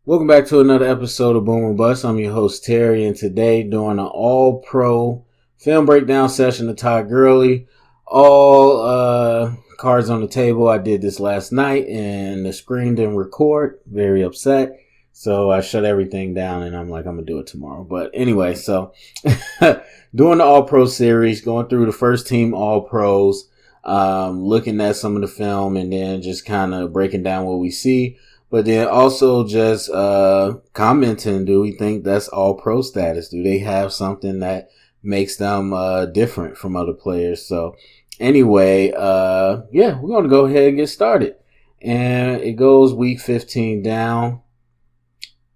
Welcome back to another episode of Boom and Bust. I'm your host Terry, and today doing an all-pro film breakdown session of Todd Gurley. All cards on the table. I did this last night, and the screen didn't record. Very upset, so I shut everything down, and I'm like, I'm gonna do it tomorrow. But anyway, so doing the all-pro series, going through the first team all-pros, looking at some of the film, and then just kind of breaking down what we see. But then also just commenting, do we think that's all pro status? Do they have something that makes them different from other players? So anyway, we're going to go ahead and get started. And it goes week 15 down.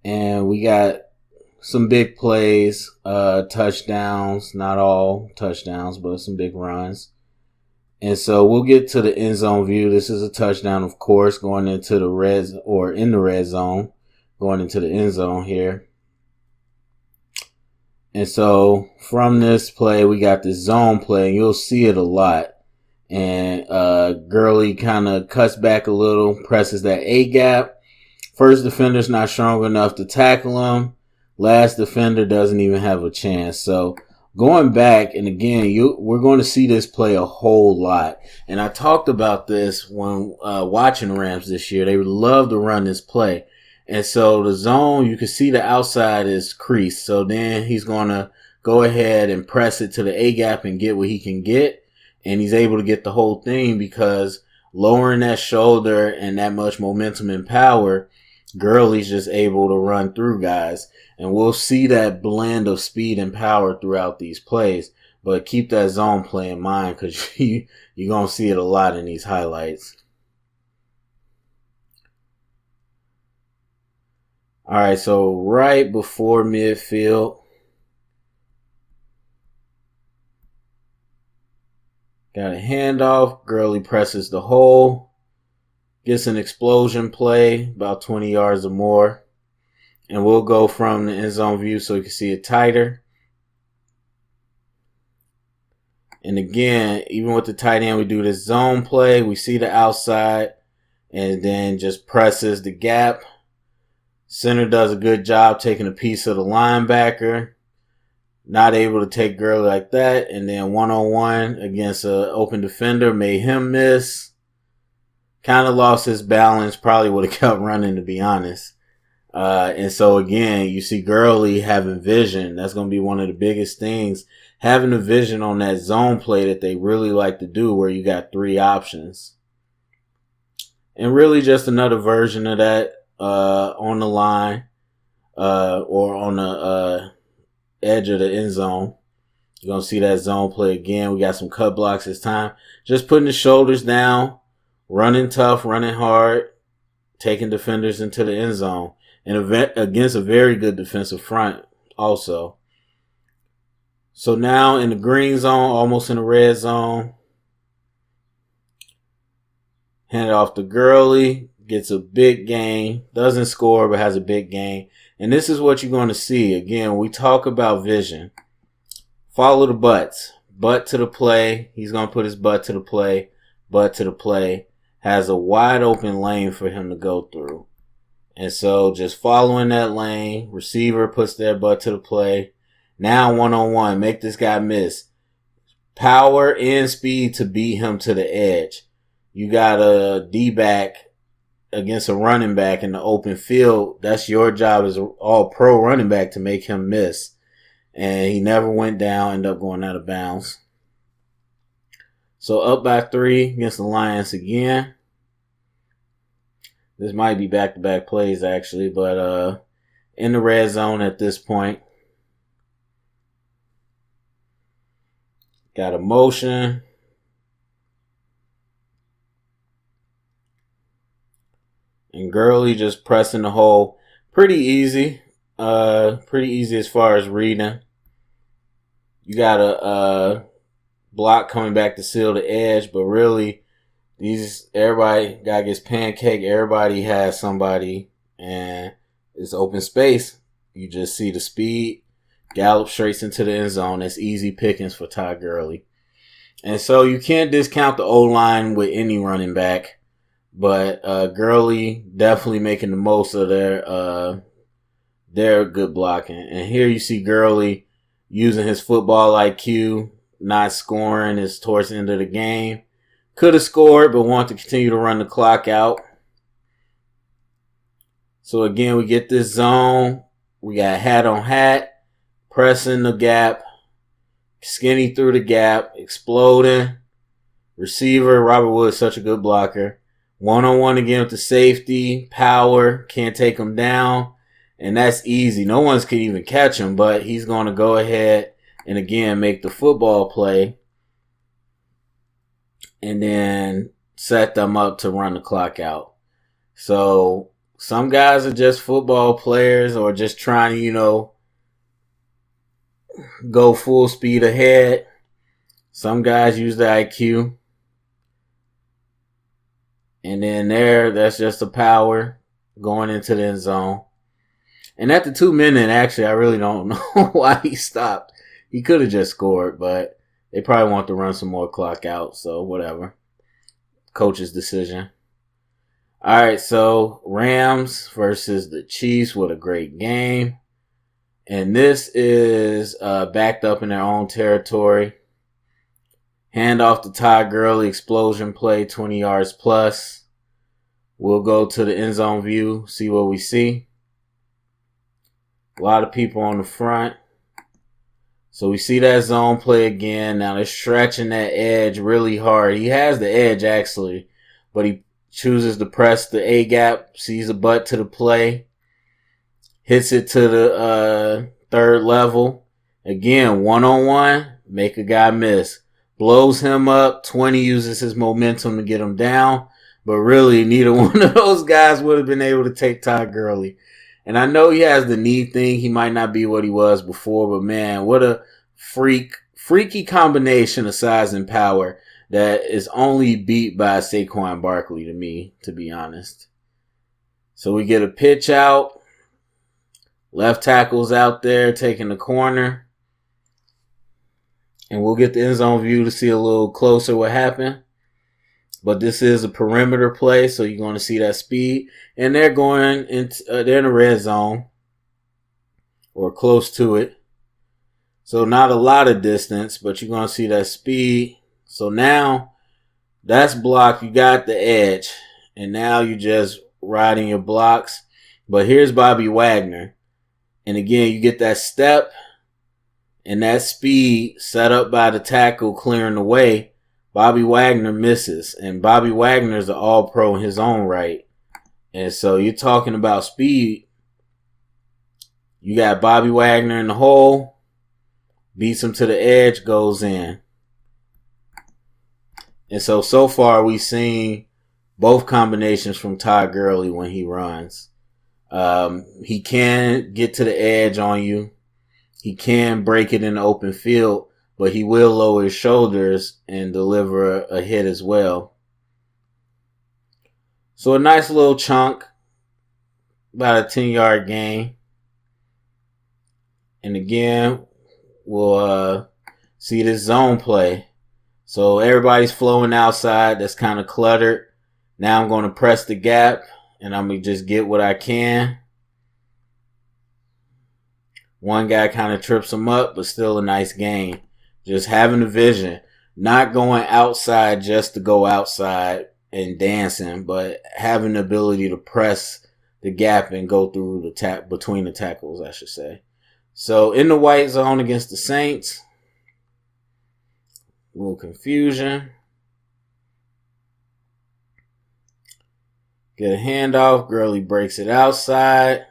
And we got some big plays, touchdowns, not all touchdowns, but some big runs. And so we'll get to the end zone view. This is a touchdown, of course, going into the red zone, going into the end zone here. And so from this play, we got this zone play, and you'll see it a lot. And Gurley kind of cuts back a little, presses that A gap. First defender's not strong enough to tackle him. Last defender doesn't even have a chance. So going back, and again, we're going to see this play a whole lot. And I talked about this when watching Rams this year. They would love to run this play. And so the zone, you can see the outside is creased. So then he's going to go ahead and press it to the A-gap and get what he can get. And he's able to get the whole thing because lowering that shoulder and that much momentum and power, Gurley's just able to run through guys. And we'll see that blend of speed and power throughout these plays. But keep that zone play in mind because you're going to see it a lot in these highlights. All right, so right before midfield, got a handoff. Gurley presses the hole. Gets an explosion play, about 20 yards or more. And we'll go from the end zone view so you can see it tighter. And again, even with the tight end, we do this zone play. We see the outside and then just presses the gap. Center does a good job taking a piece of the linebacker. Not able to take Gurley like that. And then one-on-one against an open defender made him miss. Kind of lost his balance. Probably would have kept running, to be honest. And so again, you see Gurley having vision. That's going to be one of the biggest things. Having a vision on that zone play that they really like to do where you got three options. And really just another version of that on the line or on the edge of the end zone. You're going to see that zone play again. We got some cut blocks this time. Just putting the shoulders down, running tough, running hard, taking defenders into the end zone. And against a very good defensive front also. So now in the green zone, almost in the red zone. Hand it off to Gurley. Gets a big gain. Doesn't score, but has a big gain. And this is what you're going to see. Again, we talk about vision. Follow the butts. Butt to the play. He's going to put his butt to the play. Butt to the play. Has a wide open lane for him to go through. And so just following that lane, receiver puts their butt to the play. Now one-on-one, make this guy miss. Power and speed to beat him to the edge. You got a D-back against a running back in the open field. That's your job as an all-pro running back to make him miss. And he never went down, ended up going out of bounds. So up by 3 against the Lions again. This might be back-to-back plays, actually, but in the red zone at this point. Got a motion. And Gurley just pressing the hole. Pretty easy. Pretty easy as far as reading. You got a block coming back to seal the edge, but really, everybody guy gets pancake. Everybody has somebody, and it's open space. You just see the speed, gallop straight into the end zone. That's easy pickings for Todd Gurley. And so you can't discount the O-line with any running back. But Gurley definitely making the most of their good blocking. And here you see Gurley using his football IQ, not scoring is towards the end of the game. Could have scored, but want to continue to run the clock out. So again, we get this zone. We got hat on hat, pressing the gap, skinny through the gap, exploding. Receiver, Robert Woods, such a good blocker. One-on-one again with the safety, power, can't take him down. And that's easy. No one's can even catch him, but he's going to go ahead and again make the football play. And then set them up to run the clock out. So some guys are just football players or just trying to, go full speed ahead. Some guys use the IQ. And then that's just the power going into the end zone. And at the 2 minute, actually, I really don't know why he stopped. He could have just scored, but they probably want to run some more clock out, so whatever. Coach's decision. All right, so Rams versus the Chiefs. What a great game. And this is backed up in their own territory. Hand off to Todd Gurley, explosion play, 20 yards plus. We'll go to the end zone view, see what we see. A lot of people on the front. So we see that zone play again. Now they're stretching that edge really hard. He has the edge actually, but he chooses to press the A-gap, sees a butt to the play, hits it to the third level. Again, one-on-one, make a guy miss. Blows him up, 20 uses his momentum to get him down, but really neither one of those guys would have been able to take Todd Gurley. And I know he has the knee thing. He might not be what he was before, but man, what a freaky combination of size and power that is only beat by Saquon Barkley to me, to be honest. So we get a pitch out. Left tackle's out there taking the corner. And we'll get the end zone view to see a little closer what happened. But this is a perimeter play, so you're going to see that speed. And they're going into they're in the red zone or close to it. So not a lot of distance, but you're going to see that speed. So now that's blocked. You got the edge. And now you're just riding your blocks. But here's Bobby Wagner. And again, you get that step and that speed set up by the tackle clearing the way. Bobby Wagner misses, and Bobby Wagner is an all-pro in his own right. And so you're talking about speed. You got Bobby Wagner in the hole, beats him to the edge, goes in. And so far we've seen both combinations from Todd Gurley when he runs. He can get to the edge on you. He can break it in the open field, but he will lower his shoulders and deliver a hit as well. So a nice little chunk, about a 10-yard gain. And again, we'll see this zone play. So everybody's flowing outside. That's kind of cluttered. Now I'm going to press the gap, and I'm going to just get what I can. One guy kind of trips him up, but still a nice gain. Just having the vision, not going outside just to go outside and dancing, but having the ability to press the gap and go through between the tackles, I should say. So in the white zone against the Saints, a little confusion. Get a handoff. Gurley breaks it outside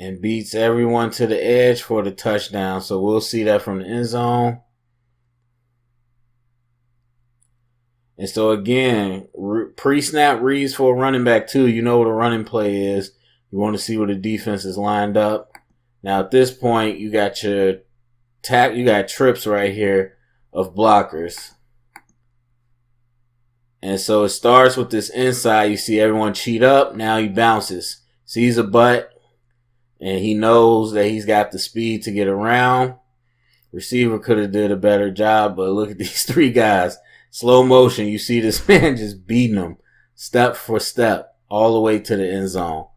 and beats everyone to the edge for the touchdown. So we'll see that from the end zone. And so again, pre-snap reads for a running back too. You know what a running play is. You want to see where the defense is lined up. Now at this point, you got you got trips right here of blockers. And so it starts with this inside. You see everyone cheat up. Now he bounces. Sees a butt. And he knows that he's got the speed to get around. Receiver could have did a better job, but look at these three guys. Slow motion. You see this man just beating them. step for step, all the way to the end zone.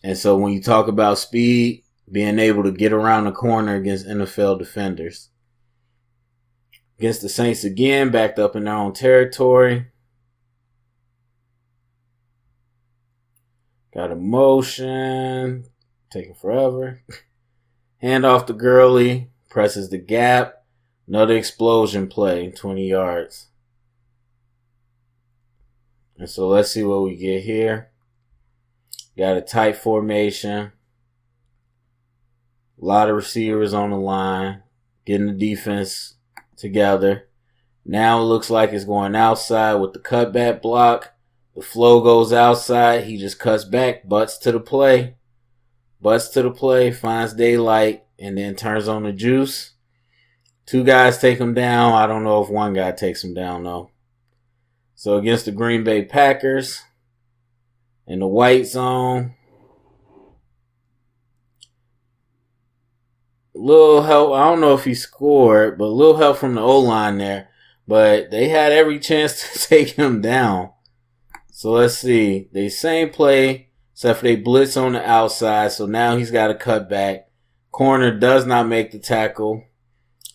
And so when you talk about speed, being able to get around the corner against NFL defenders. Against the Saints again, backed up in their own territory. Got a motion. Taking forever. Hand off to Gurley. Presses the gap. Another explosion play. 20 yards. And so let's see what we get here. Got a tight formation. A lot of receivers on the line. Getting the defense together. Now it looks like it's going outside with the cutback block. The flow goes outside. He just cuts back. Butts to the play. Butts to the play. Finds daylight. And then turns on the juice. Two guys take him down. I don't know if one guy takes him down, though. So against the Green Bay Packers. In the white zone. Little help. I don't know if he scored, but a little help from the O-line there. But they had every chance to take him down. So let's see. They same play, except for they blitz on the outside. So now he's got to cut back. Corner does not make the tackle.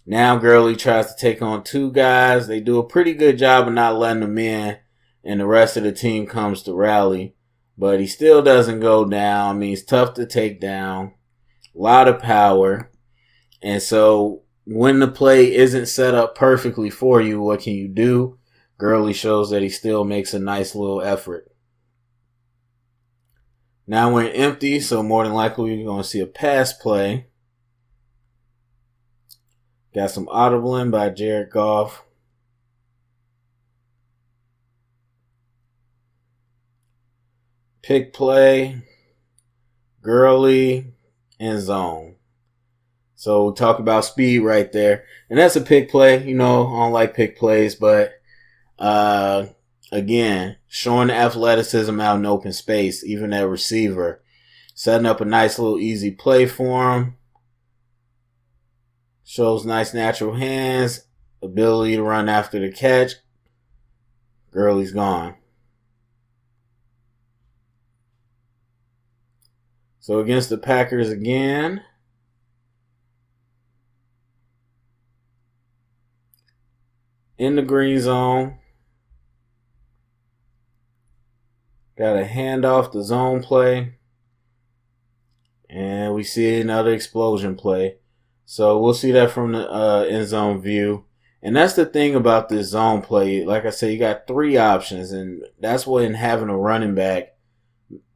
Now Gurley tries to take on two guys. They do a pretty good job of not letting them in. And the rest of the team comes to rally. But he still doesn't go down. I mean, he's tough to take down. A lot of power. And so when the play isn't set up perfectly for you, what can you do? Gurley shows that he still makes a nice little effort. Now we're empty, so more than likely you're going to see a pass play. Got some audibling by Jared Goff. Pick play. Gurley. End zone. So we talk about speed right there. And that's a pick play. You know, I don't like pick plays, but again, showing the athleticism out in open space, even at receiver. Setting up a nice little easy play for him. Shows nice natural hands. Ability to run after the catch. Gurley's gone. So against the Packers again. In the green zone. Got a handoff to zone play. And we see another explosion play. So we'll see that from the end zone view. And that's the thing about this zone play. Like I said, you got three options. And that's when having a running back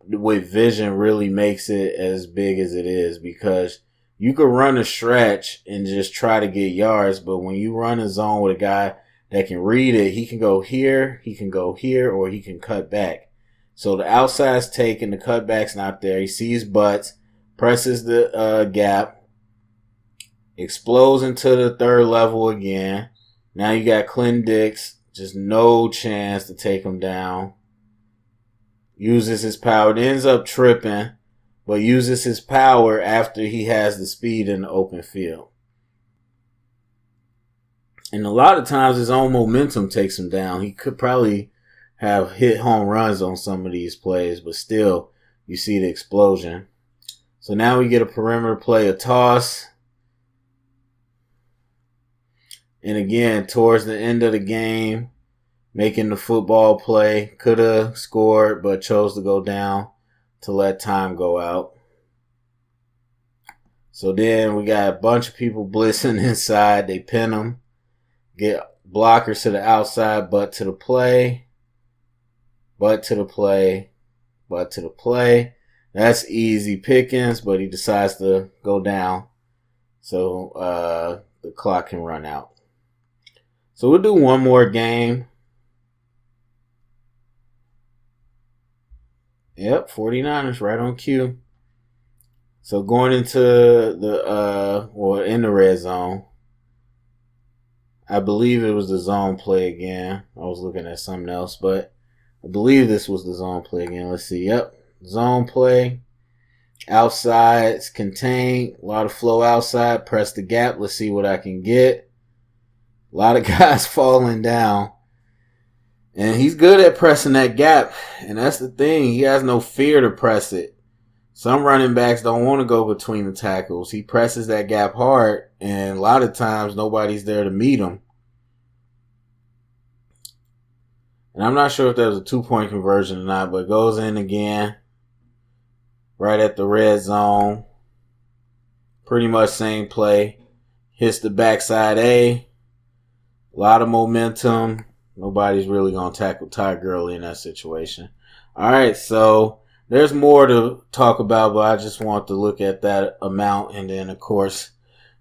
with vision really makes it as big as it is. Because you could run a stretch and just try to get yards. But when you run a zone with a guy that can read it, he can go here, he can go here, or he can cut back. So the outside's taken, the cutback's not there. He sees butts, presses the gap, explodes into the third level again. Now you got Clinton Dix, just no chance to take him down. Uses his power, it ends up tripping, but uses his power after he has the speed in the open field. And a lot of times his own momentum takes him down. He could probably have hit home runs on some of these plays, but still, you see the explosion. So now we get a perimeter play, a toss. And again, towards the end of the game, making the football play. Could have scored, but chose to go down to let time go out. So then we got a bunch of people blitzing inside. They pin them. Get blockers to the outside, butt to the play. Butt to the play. Butt to the play. That's easy pickings, but he decides to go down. So the clock can run out. So we'll do one more game. Yep, 49ers right on cue. So going into in the red zone. I believe it was the zone play again. I was looking at something else, but I believe this was the zone play again. Let's see. Yep, zone play. Outside, it's contained. A lot of flow outside. Press the gap. Let's see what I can get. A lot of guys falling down. And he's good at pressing that gap. And that's the thing. He has no fear to press it. Some running backs don't want to go between the tackles. He presses that gap hard, and a lot of times nobody's there to meet him. And I'm not sure if that was a 2-point conversion or not, but goes in again. Right at the red zone. Pretty much same play. Hits the backside A. A lot of momentum. Nobody's really going to tackle Todd Gurley in that situation. All right, so there's more to talk about, but I just want to look at that amount. And then, of course,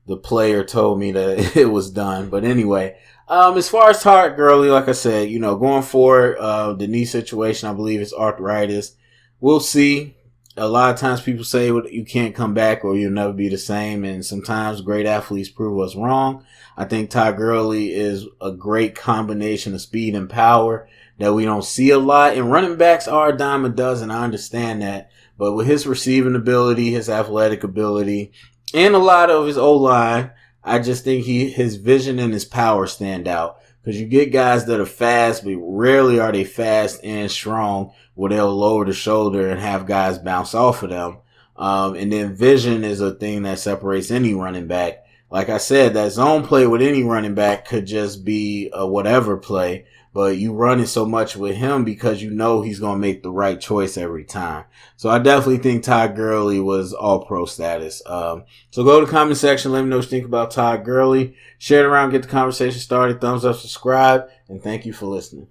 the player told me that it was done. But anyway, as far as Todd Gurley, like I said, going forward, the knee situation, I believe it's arthritis. We'll see. A lot of times people say you can't come back or you'll never be the same. And sometimes great athletes prove us wrong. I think Todd Gurley is a great combination of speed and power that we don't see a lot. And running backs are a dime a dozen. I understand that. But with his receiving ability, his athletic ability, and a lot of his O-line, I just think his vision and his power stand out. Because you get guys that are fast, but rarely are they fast and strong where they'll lower the shoulder and have guys bounce off of them. And then vision is a thing that separates any running back. Like I said, that zone play with any running back could just be a whatever play. But you run it so much with him because you know he's going to make the right choice every time. So I definitely think Todd Gurley was all-pro status. So go to the comment section. Let me know what you think about Todd Gurley. Share it around. Get the conversation started. Thumbs up, subscribe. And thank you for listening.